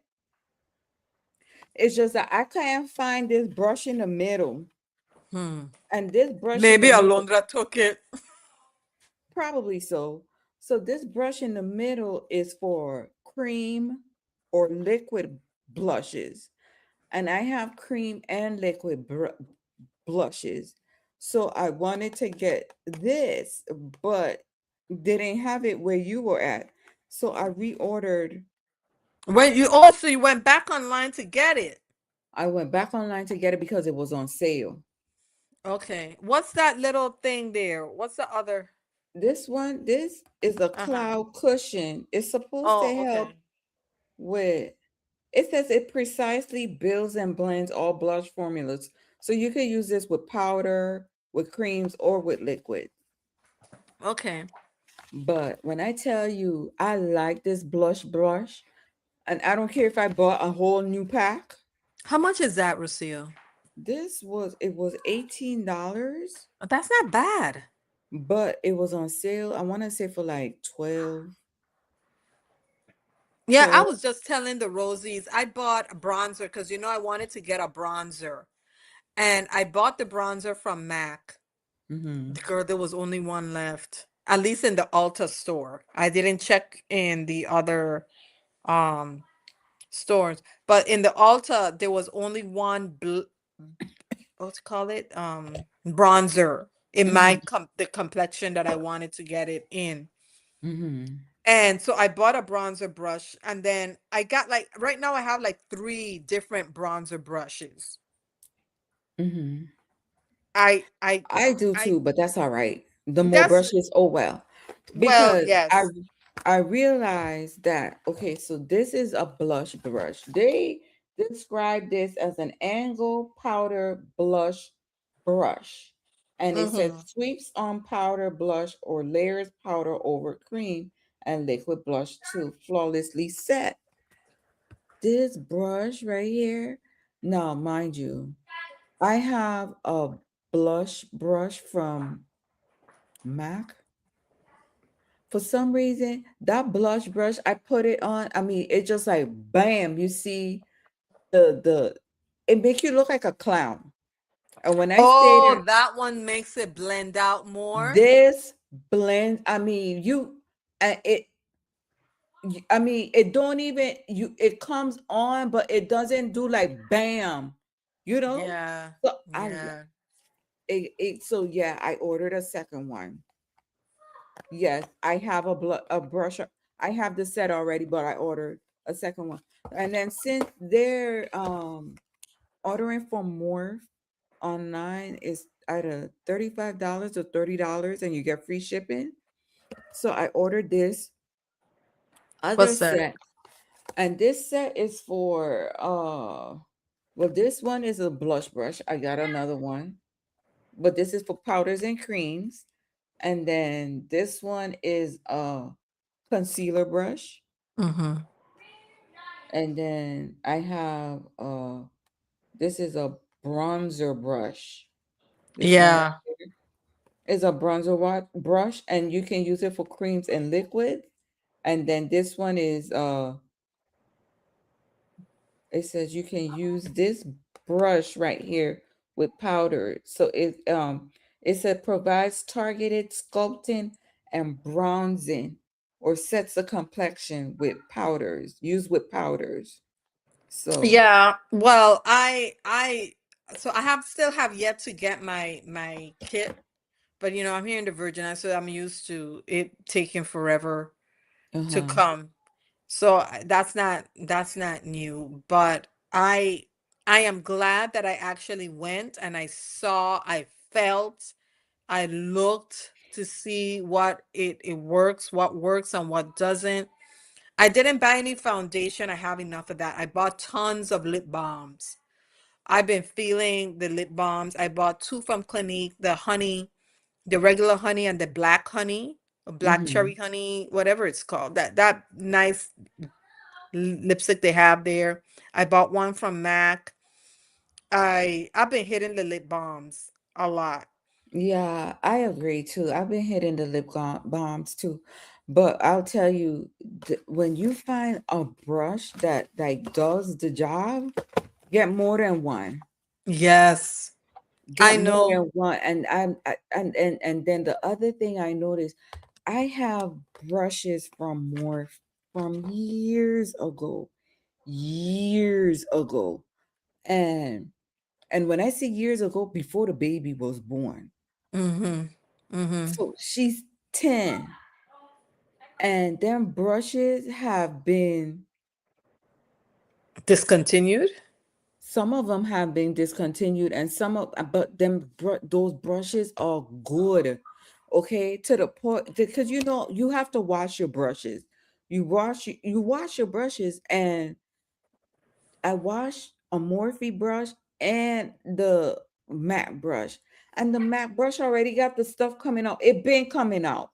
It's just that I can't find this brush in the middle. Hmm. And this brush in Maybe the middle, Alondra took it. probably so. So this brush in the middle is for cream or liquid blushes. And I have cream and liquid blushes. So I wanted to get this, but didn't have it where you were at. So I reordered. When you also you went back online to get it. I went back online to get it because it was on sale. Okay. What's that little thing there? What's the other? This is a Uh-huh. cloud cushion. It's supposed to Oh, help okay. with, it says it precisely builds and blends all blush formulas. So you could use this with powder, with creams, or with liquid. Okay. But when I tell you I like this blush brush, and I don't care if I bought a whole new pack, How much is that, Rocio? it was $18, That's not bad. but it was on sale. I want to say for like 12, Yeah, I 12. was just telling the Rosies, I bought a bronzer because I wanted to get a bronzer. And I bought the bronzer from MAC. Mm-hmm. Girl, there was only one left. At least in the Ulta store. I didn't check in the other um stores, but in the Ulta there was only one what's call it? Bronzer in Mm-hmm. the complexion that I wanted to get it in. Mm-hmm. And so I bought a bronzer brush and then I got like right now I have like 3 different bronzer brushes. Mm-hmm. I I I do I too, but that's all right. The more that's brushes, oh well. well, Because yes. I realized that, okay, so this is a blush brush. They describe this as an angle powder blush brush. And it says Mm-hmm. sweeps on powder blush or layers powder over cream and liquid blush to flawlessly set. This brush right here. Now, mind you, I have a blush brush from MAC. For some reason, that blush brush, I put it on. I mean, it just like bam, you see the it make you look like a clown. And when I say Oh, that that one makes it blend out more. this blend, I mean, it I mean, it don't even it comes on, but it doesn't do like bam, you know? Yeah. So Yeah. so yeah, I ordered a second one. Yes, I have a brush. I have the set already, but I ordered a second one. And then since they're ordering for more online is either $35 or $30 and you get free shipping. So I ordered this other What's that? set. And this set is for well, this one is a blush brush. I got another one. But this is for powders and creams. And then this one is a concealer brush. Mm-hmm. And then I have this is a bronzer brush. This one right Yeah. here is a brush, and you can use it for creams and liquid. And then this one is it says you can use this brush right here with powder. So it said provides targeted sculpting and bronzing or sets the complexion with powders, used with powders. So Yeah. Well, so I still have yet to get my kit, but I'm here in the Virgin Islands, so I'm used to it taking forever to uh-huh. come. So that's not new, but I am glad that I actually went and I saw, I felt, I looked to see it works, what works and what doesn't. I didn't buy any foundation. I have enough of that. I bought tons of lip balms. I've been feeling the lip balms. I bought 2 from Clinique, the honey, the regular honey and the black honey, or black Mm-hmm. cherry honey, whatever it's called. That nice lipstick they have there. I bought one from MAC. I've been hitting the lip balms a lot. Yeah, I agree too. I've been hitting the bombs too. But I'll tell you, when you find a brush that like does the job, get more than one. Yes, I Get more know. than one. And and then the other thing I noticed, I have brushes from Morphe from years ago. Years ago. And when I say years ago, before the baby was born. Mm-hmm. Mm-hmm. So she's 10. And them brushes have been Discontinued? some of them have been discontinued, and some of but those brushes are good. Okay, to the point, because you have to wash your brushes. You wash your brushes, and I wash a Morphe brush and the matte brush. And the matte brush already got the stuff coming out. It been coming out.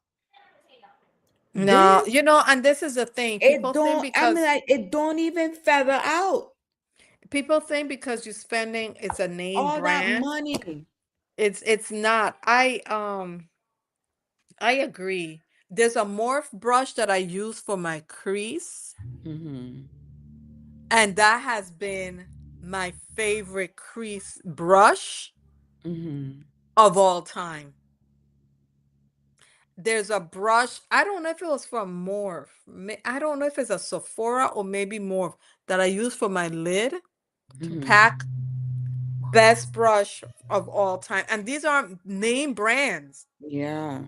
No, This and this is the thing. it don't I mean like it don't even feather out People think because you're spending, it's a name all that brand. money. It's not. I agree. There's a Morph brush that I use for my crease, Hmm. and that has been my favorite crease brush Hmm. of all time. There's a brush, I don't know if it was from Morph. I don't know if it's a Sephora or maybe Morph that I use for my lid Hmm. pack. Best brush of all time. And these aren't name brands. Yeah.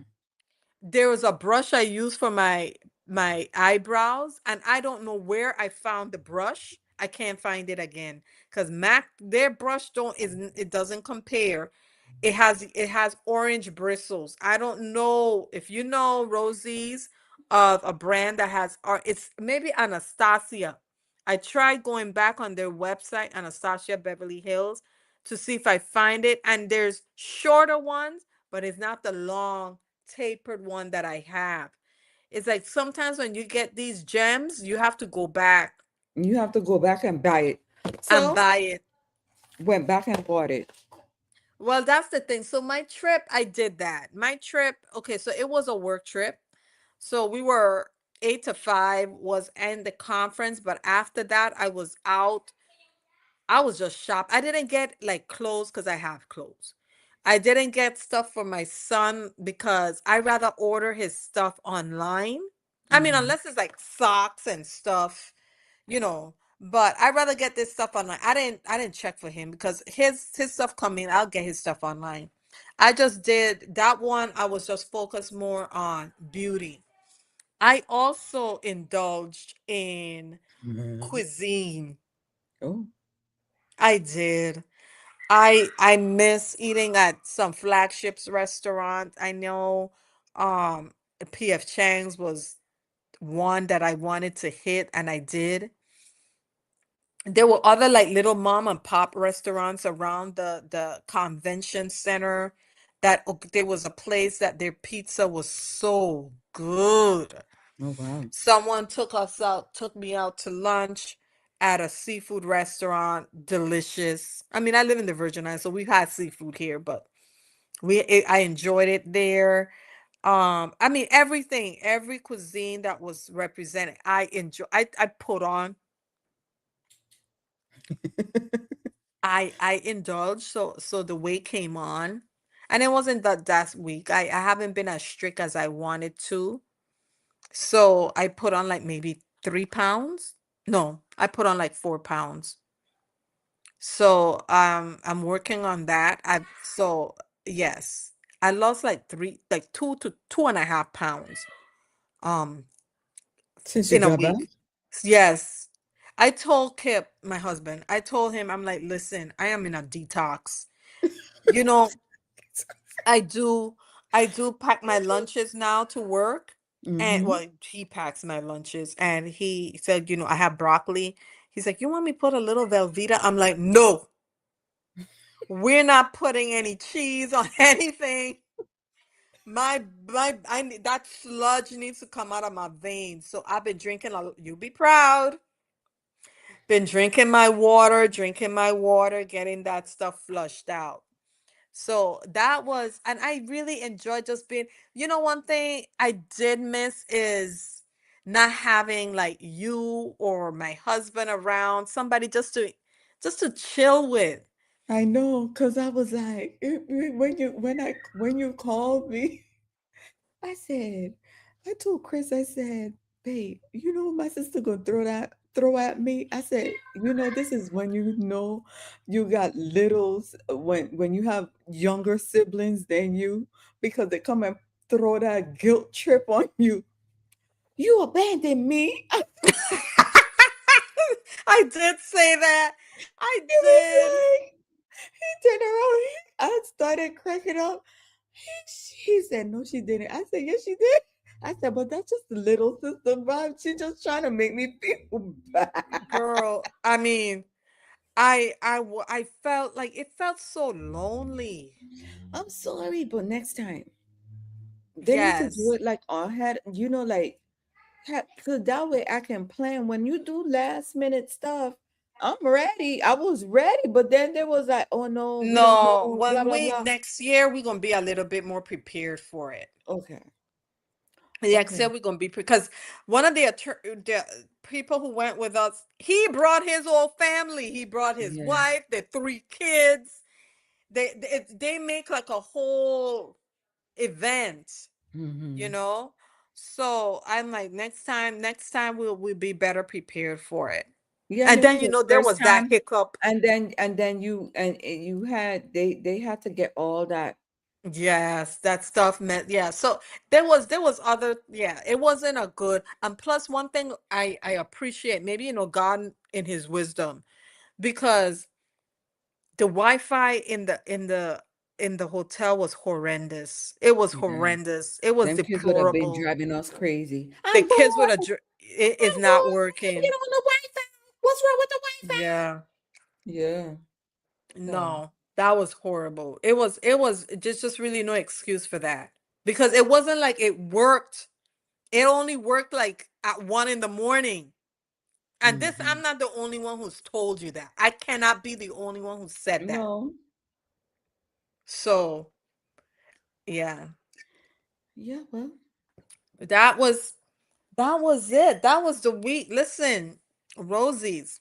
There was a brush I used for my eyebrows, and I don't know where I found the brush. I can't find it again because Mac their brush don't isn't it doesn't compare. It has orange bristles. I don't know if you know Rosie's of a brand that has, or it's maybe Anastasia. I tried going back on their website, Anastasia Beverly Hills, to see if I find it, and there's shorter ones, but it's not the long tapered one that I have. It's like sometimes when you get these gems, you have to go back You have to go back and buy it. and So buy it. went back and bought it. Well, that's the thing. So my trip, I did that. My trip, okay, so it was a work trip. So we were 8 to 5 was in the conference, but after that, I was out. I was just shop. I didn't get like clothes because I have clothes. I didn't get stuff for my son because I rather order his stuff online. I mean, Hmm. unless it's like socks and stuff, but I'd rather get this stuff online. I didn't check for him because his stuff coming, I'll get his stuff online. I just did that one. I was just focused more on beauty. I also indulged in Mhm. cuisine. Oh, I did. I miss eating at some flagships restaurant. I know PF Chang's was one that I wanted to hit, and I did. There were other like little mom and pop restaurants around the convention center that there was a place that their pizza was so good. oh wow. Someone took me out to lunch at a seafood restaurant, delicious. I mean, I live in the Virgin Islands, so we've had seafood here, but I enjoyed it there. I mean everything, every cuisine that was represented, I put on. I indulged, so the weight came on, and it wasn't that week. I haven't been as strict as I wanted to, so I put on like maybe 3 pounds. No, I put on like 4 pounds. So I'm working on that. Yes, I lost like 2 to 2.5 pounds um Since you in a got back. week. Yes. I told Kip, my husband, I told him, I'm like, listen, I am in a detox. You know, I do I do pack my lunches now to work. And Mm-hmm. well, he packs my lunches, and he said, I have broccoli. He's like, you want me to put a little Velveeta? I'm like, no, we're not putting any cheese on anything. That sludge needs to come out of my veins. So I've been drinking you be proud. Been drinking my water, getting that stuff flushed out. So that was, and I really enjoyed just being, one thing I did miss is not having like you or my husband around, somebody just to chill with. I know, cause I was like, when you called me, I said, I told Chris, I said, babe, my sister gonna throw at me. I said, this is when you got littles, when you have younger siblings than you, because they come and throw that guilt trip on you. You abandoned me. I did say that. I He was did. like, he turned around. I started cracking up. He said, no, she didn't. I said, yes, she did. I said, but that's just a little sister vibe. She just trying to make me feel bad. Girl, I mean, I felt like it felt so lonely. I'm sorry, but next time they need to do Yes. it like all had, like, because that way I can plan. When you do last minute stuff, I'm ready. I was ready, but then there was like, oh no, we don't No, know, blah when blah we blah. next year we're gonna be a little bit more prepared for it. Okay, Next okay, year we're gonna be because one of the people who went with us, he brought his whole family. He brought his yeah. wife, their 3 kids. They make like a whole event, you Hmm. know. So I'm like, next time we'll be better prepared for it. Yeah, and And it then was the there first was that time, hiccup. and then you had they had to get all that. Yes, that stuff meant, yeah. So there was other, yeah, it wasn't a good, and plus one thing I appreciate, maybe God in his wisdom, because the Wi-Fi in the hotel was horrendous. It was Yeah, horrendous. It was them kids would have been deplorable. driving us crazy. The I'm kids would have bored. it is I'm not bored. I can't get working. on the Wi-Fi. What's wrong with the Wi-Fi? Yeah. Yeah. So. No, that was horrible. It was just really no excuse for that. Because it wasn't like it worked. It only worked like at 1 in the morning. And this, Hmm. I'm not the only one who's told you that. I cannot be the only one who said that. No. So, yeah, Yeah. Well. that was that was it. That was the week. Listen, Rosie's,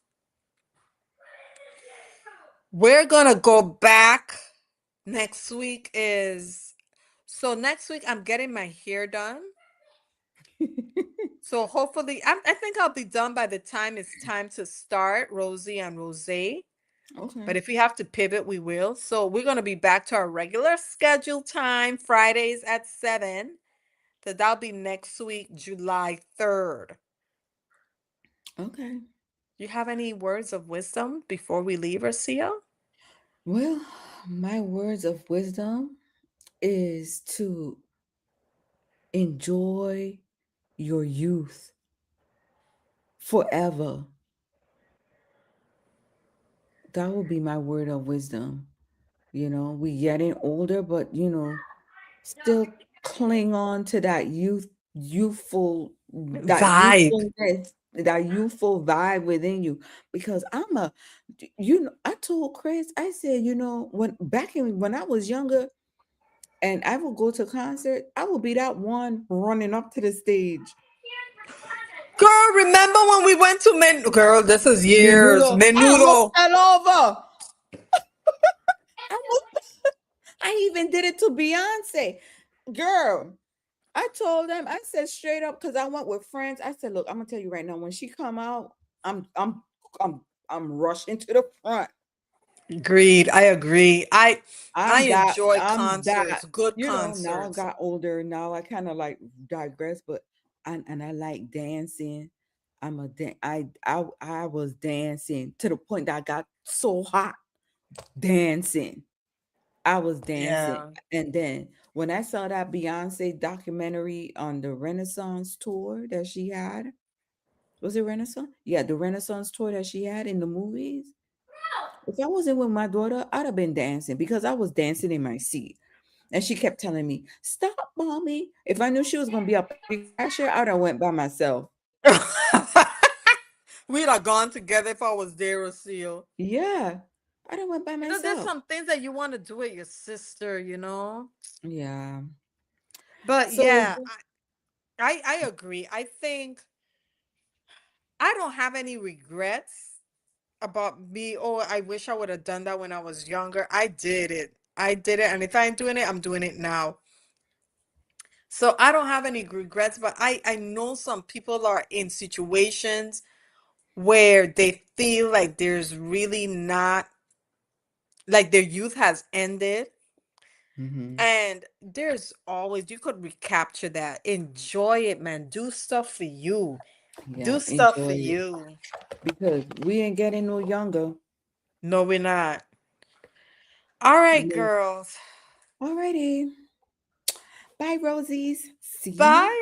we're gonna go back next week is so next week I'm getting my hair done. So hopefully I think I'll be done by the time it's time to start Rosie and Rose. Okay. But if we have to pivot, we will. So we're going to be back to our regular schedule time, Fridays at 7. So that'll be next week, July 3rd. Okay. You have any words of wisdom before we leave, Rocio? Well, my words of wisdom is to enjoy your youth forever. That will be my word of wisdom. We getting older, but still cling on to that Vibe. that youthful vibe within you. Because I told Chris, I said, when I was younger and I would go to concert, I would be that one running up to the stage. Girl, remember when we went to Girl, this is years. Menudo, I almost Menudo. fell over. I almost, I even did it to Beyonce. Girl, I told them, I said straight up, because I went with friends. I said, look, I'm gonna tell you right now, when she come out, I'm I'm I'm I'm rushing to the front. Agreed. I agree. I enjoy I'm that, concerts, good now I concerts. got older. Now I kind of like digress, but and I like dancing. I was dancing to the point that I got so hot dancing. I was dancing. Yeah. And then when I saw that Beyonce documentary on the Renaissance tour that she had, was it Renaissance? Yeah, the Renaissance tour that she had in the movies. If I wasn't with my daughter, I'd have been dancing because I was dancing in my seat. And she kept telling me, "Stop, mommy." If I knew she was gonna be a party crasher, I'd have went by myself. We'd have gone together if I was there, Rocio. Yeah, I'd have went by There's myself. some things that you want to do with your sister. Yeah. But So yeah, I agree. I think I don't have any regrets about me. Oh, I wish I would have done that when I was younger. I did it. I did it. And if I ain't doing it, I'm doing it now. So I don't have any regrets, but I know some people are in situations where they feel like there's really not, like their youth has ended. mhm, And there's always, you could recapture that. Enjoy it, man. Do stuff for you. yeah, Do stuff for enjoy it you. because we ain't getting no younger. No, we're not. All right, Yeah. girls. Alrighty. Bye, Rosies. See you next Bye.